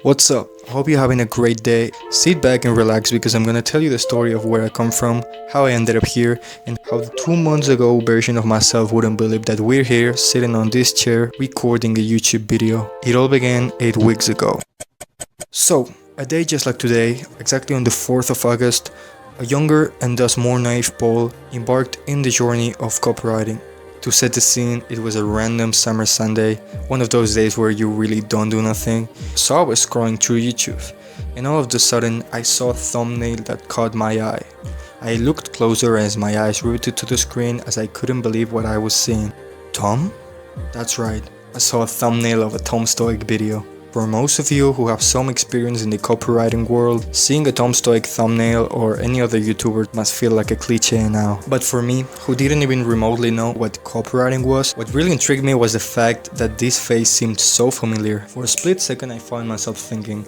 What's up? I hope you're having a great day. Sit back and relax because I'm gonna tell you the story of where I come from, how I ended up here, and how the 2 months ago version of myself wouldn't believe that we're here sitting on this chair recording a YouTube video. It all began 8 weeks ago. So, a day just like today, exactly on the 4th of August, a younger and thus more naive Paul embarked in the journey of copywriting. To set the scene, it was a random summer Sunday, one of those days where you really don't do nothing. So I was scrolling through YouTube, and all of a sudden I saw a thumbnail that caught my eye. I looked closer as my eyes riveted to the screen as I couldn't believe what I was seeing. Tom? That's right, I saw a thumbnail of a Tom Stoic video. For most of you who have some experience in the copywriting world, seeing a Tom Stoic thumbnail or any other YouTuber must feel like a cliche now. But for me, who didn't even remotely know what copywriting was, what really intrigued me was the fact that this face seemed so familiar. For a split second I found myself thinking,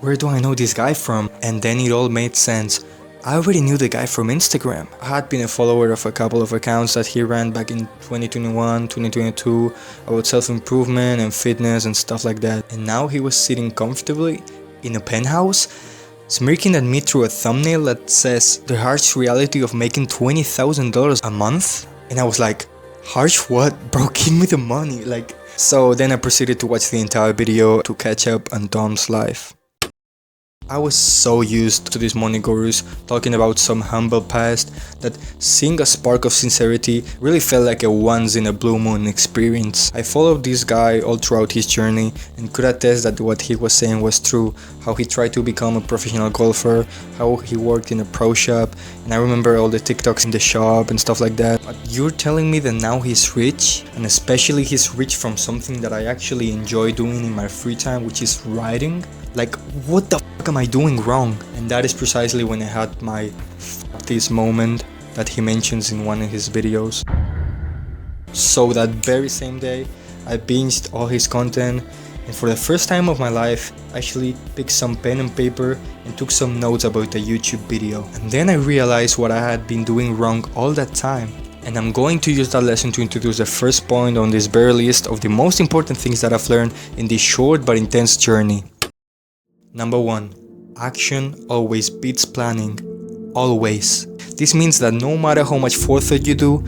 where do I know this guy from? And then it all made sense. I already knew the guy from Instagram. I had been a follower of a couple of accounts that he ran back in 2021, 2022 about self-improvement and fitness and stuff like that. And now he was sitting comfortably in a penthouse, smirking at me through a thumbnail that says the harsh reality of making $20,000 a month. And I was like, harsh what? Bro, give me the money. So then I proceeded to watch the entire video to catch up on Tom's life. I was so used to these money gurus talking about some humble past that seeing a spark of sincerity really felt like a once in a blue moon experience. I followed this guy all throughout his journey and could attest that what he was saying was true, how he tried to become a professional golfer, how he worked in a pro shop, and I remember all the TikToks in the shop and stuff like that. But you're telling me that now he's rich, and especially he's rich from something that I actually enjoy doing in my free time, which is writing? Like, what the fuck am I doing wrong? And that is precisely when I had my fuck this moment that he mentions in one of his videos. So that very same day, I binged all his content, and for the first time of my life, I actually picked some pen and paper and took some notes about the YouTube video. And then I realized what I had been doing wrong all that time. And I'm going to use that lesson to introduce the first point on this very list of the most important things that I've learned in this short but intense journey. Number 1. Action always beats planning. Always. This means that no matter how much forethought you do,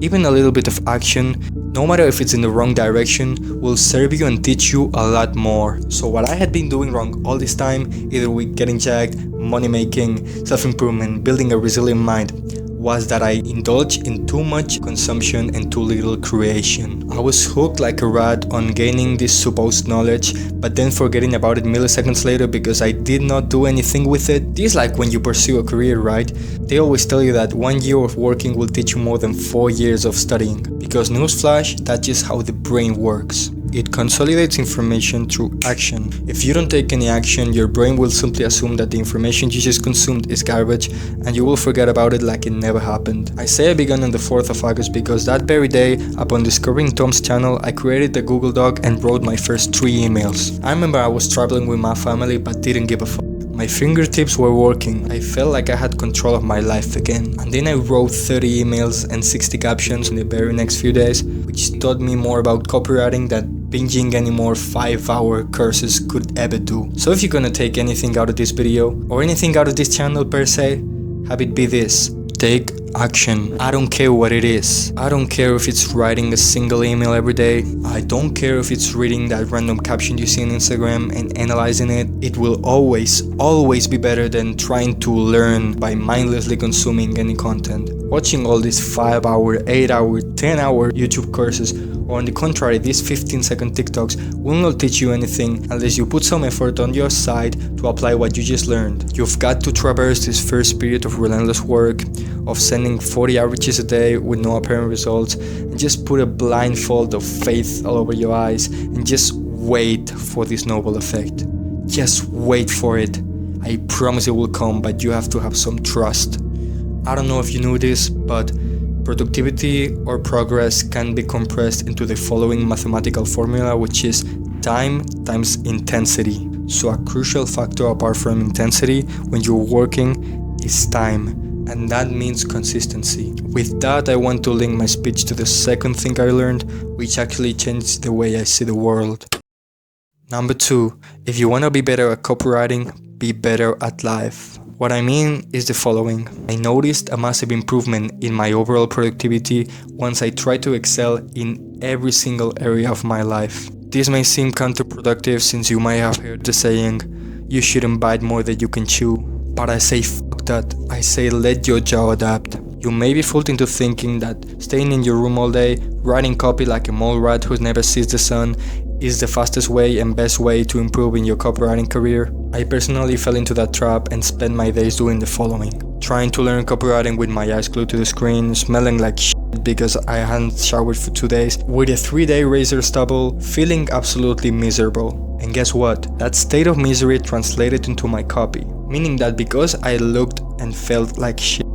even a little bit of action, no matter if it's in the wrong direction, will serve you and teach you a lot more. So what I had been doing wrong all this time, either with getting jacked, money making, self-improvement, building a resilient mind, was that I indulged in too much consumption and too little creation. I was hooked like a rat on gaining this supposed knowledge, but then forgetting about it milliseconds later because I did not do anything with it. This is like when you pursue a career, right? They always tell you that 1 year of working will teach you more than 4 years of studying. Because newsflash, that's just how the brain works. It consolidates information through action. If you don't take any action, your brain will simply assume that the information you just consumed is garbage and you will forget about it like it never happened. I say I began on the 4th of August because that very day, upon discovering Tom's channel, I created the Google Doc and wrote my first 3 emails. I remember I was traveling with my family but didn't give a fuck. My fingertips were working. I felt like I had control of my life again. And then I wrote 30 emails and 60 captions in the very next few days, which taught me more about copywriting than binging any more 5-hour courses could ever do. So if you're gonna take anything out of this video, or anything out of this channel per se, have it be this. Take action. I don't care what it is. I don't care if it's writing a single email every day. I don't care if it's reading that random caption you see on Instagram and analyzing it. It will always be better than trying to learn by mindlessly consuming any content. Watching all these 5-hour, 8-hour, 10-hour YouTube courses, or on the contrary, these 15-second TikToks will not teach you anything unless you put some effort on your side to apply what you just learned. You've got to traverse this first period of relentless work, of sending 40 averages a day with no apparent results, and just put a blindfold of faith all over your eyes and just wait for this noble effect. Just wait for it. I promise it will come, but you have to have some trust. I don't know if you knew this, but productivity or progress can be compressed into the following mathematical formula, which is time times intensity. So a crucial factor apart from intensity when you're working is time, and that means consistency. With that, I want to link my speech to the second thing I learned, which actually changed the way I see the world. Number 2, if you want to be better at copywriting, be better at life. What I mean is the following. I noticed a massive improvement in my overall productivity once I tried to excel in every single area of my life. This may seem counterproductive since you might have heard the saying, you shouldn't bite more than you can chew. But I say fuck that. I say let your jaw adapt. You may be fooled into thinking that staying in your room all day, writing copy like a mole rat who never sees the sun, is the fastest way and best way to improve in your copywriting career. I personally fell into that trap and spent my days doing the following. Trying to learn copywriting with my eyes glued to the screen, smelling like shit because I hadn't showered for 2 days, with a 3-day razor stubble, feeling absolutely miserable. And guess what? That state of misery translated into my copy, meaning that because I looked and felt like shit,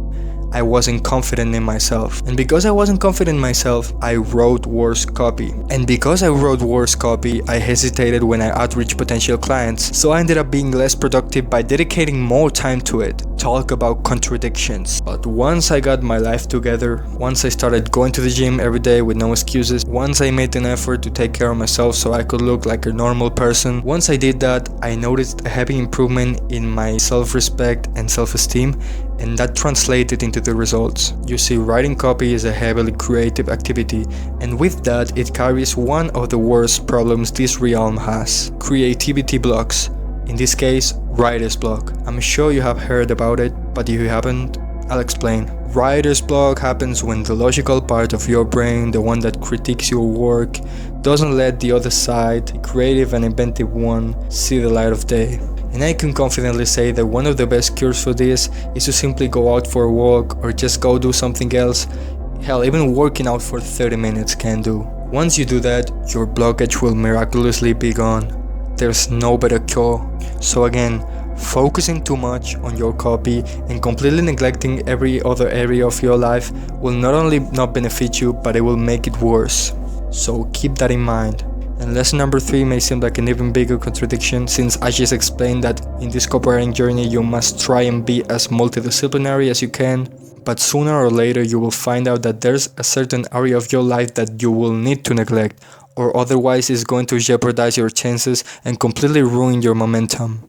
I wasn't confident in myself. And because I wasn't confident in myself, I wrote worse copy. And because I wrote worse copy, I hesitated when I outreached potential clients. So I ended up being less productive by dedicating more time to it. Talk about contradictions. But once I got my life together, once I started going to the gym every day with no excuses, once I made an effort to take care of myself so I could look like a normal person, once I did that, I noticed a heavy improvement in my self-respect and self-esteem, and that translated into the results. You see, writing copy is a heavily creative activity, and with that it carries one of the worst problems this realm has: creativity blocks. In this case, writer's block. I'm sure you have heard about it, but if you haven't, I'll explain. Writer's block happens when the logical part of your brain, the one that critiques your work, doesn't let the other side, the creative and inventive one, see the light of day. And I can confidently say that one of the best cures for this is to simply go out for a walk or just go do something else. Hell, even working out for 30 minutes can do. Once you do that, your blockage will miraculously be gone. There's no better cure. So again, focusing too much on your copy and completely neglecting every other area of your life will not only not benefit you, but it will make it worse. So keep that in mind. And lesson number 3 may seem like an even bigger contradiction, since I just explained that in this copywriting journey you must try and be as multidisciplinary as you can, but sooner or later you will find out that there's a certain area of your life that you will need to neglect, or otherwise it's going to jeopardize your chances and completely ruin your momentum.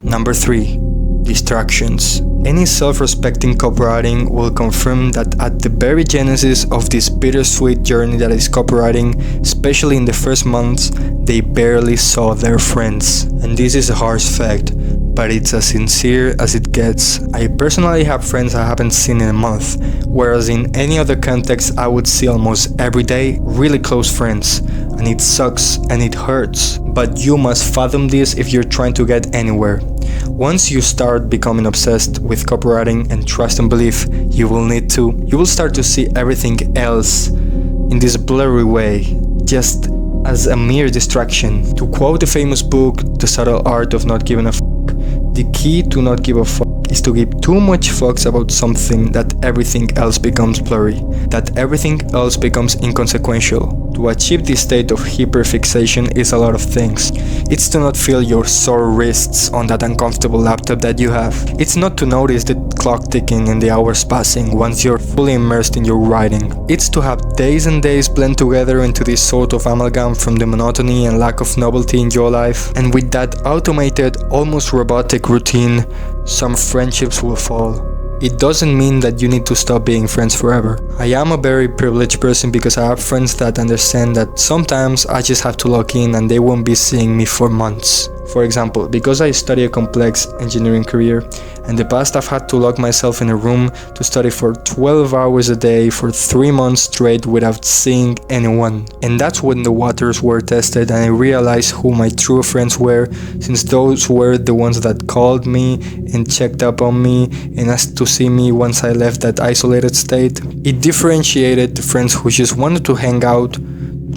Number 3. Distractions. Any self-respecting copywriting will confirm that at the very genesis of this bittersweet journey that is copywriting, especially in the first months, they barely saw their friends. And this is a harsh fact, but it's as sincere as it gets. I personally have friends I haven't seen in a month, whereas in any other context I would see almost every day really close friends. And it sucks and it hurts, but you must fathom this if you're trying to get anywhere. Once you start becoming obsessed with copywriting and trust and belief, you will start to see everything else in this blurry way, just as a mere distraction. To quote a famous book, The Subtle Art of Not Giving a Fuck, the key to not give a fuck is to give too much fucks about something that everything else becomes blurry, that everything else becomes inconsequential. To achieve this state of hyperfixation is a lot of things. It's to not feel your sore wrists on that uncomfortable laptop that you have. It's not to notice the clock ticking and the hours passing once you're fully immersed in your writing. It's to have days and days blend together into this sort of amalgam from the monotony and lack of novelty in your life. And with that automated, almost robotic routine, some friendships will fall. It doesn't mean that you need to stop being friends forever. I am a very privileged person because I have friends that understand that sometimes I just have to log in and they won't be seeing me for months. For example, because I study a complex engineering career, in the past I've had to lock myself in a room to study for 12 hours a day for 3 months straight without seeing anyone. And that's when the waters were tested and I realized who my true friends were, since those were the ones that called me and checked up on me and asked to see me once I left that isolated state. It differentiated the friends who just wanted to hang out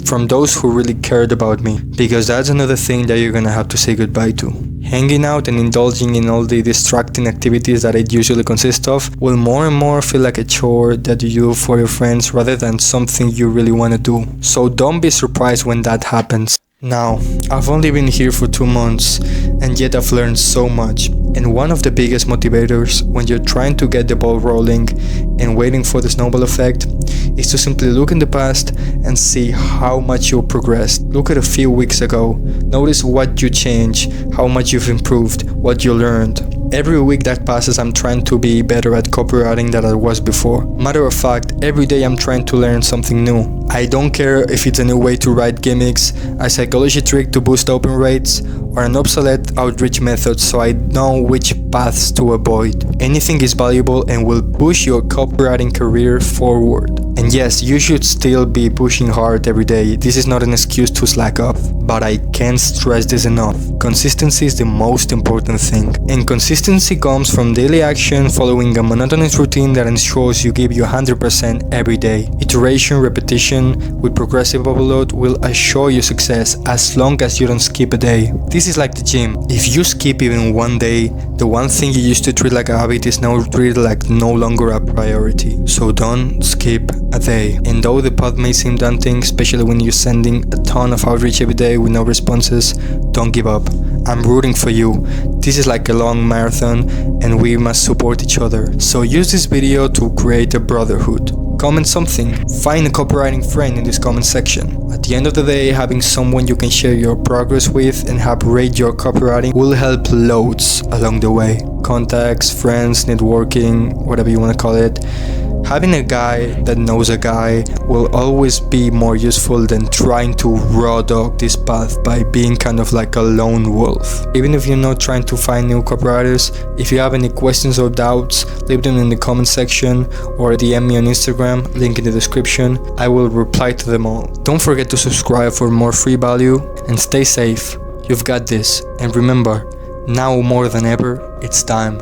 from those who really cared about me, because that's another thing that you're gonna have to say goodbye to. Hanging out and indulging in all the distracting activities that it usually consists of will more and more feel like a chore that you do for your friends rather than something you really want to do. So don't be surprised when that happens. Now, I've only been here for 2 months, and yet I've learned so much. And one of the biggest motivators when you're trying to get the ball rolling and waiting for the snowball effect is to simply look in the past and see how much you progressed. Look at a few weeks ago, notice what you changed, how much you've improved, what you learned. Every week that passes, I'm trying to be better at copywriting than I was before. Matter of fact, every day I'm trying to learn something new. I don't care if it's a new way to write gimmicks, a psychology trick to boost open rates, or an obsolete outreach method so I know which paths to avoid. Anything is valuable and will push your copywriting career forward. And yes, you should still be pushing hard every day. This is not an excuse to slack off, but I can't stress this enough. Consistency is the most important thing. And consistency comes from daily action, following a monotonous routine that ensures you give you 100% every day. Iteration, repetition with progressive overload will assure you success as long as you don't skip a day. This is like the gym. If you skip even one day, the one thing you used to treat like a habit is now treated like no longer a priority. So don't skip a day. And though the path may seem daunting, especially when you're sending a ton of outreach every day with no responses, don't give up. I'm rooting for you. This is like a long marathon and we must support each other. So use this video to create a brotherhood. Comment something. Find a copywriting friend in this comment section. At the end of the day, having someone you can share your progress with and help rate your copywriting will help loads along the way. Contacts, friends, networking, whatever you want to call it. Having a guy that knows a guy will always be more useful than trying to raw dog this path by being kind of like a lone wolf. Even if you're not trying to find new copywriters, if you have any questions or doubts, leave them in the comment section or DM me on Instagram, link in the description. I will reply to them all. Don't forget to subscribe for more free value and stay safe. You've got this. And remember, now more than ever, it's time.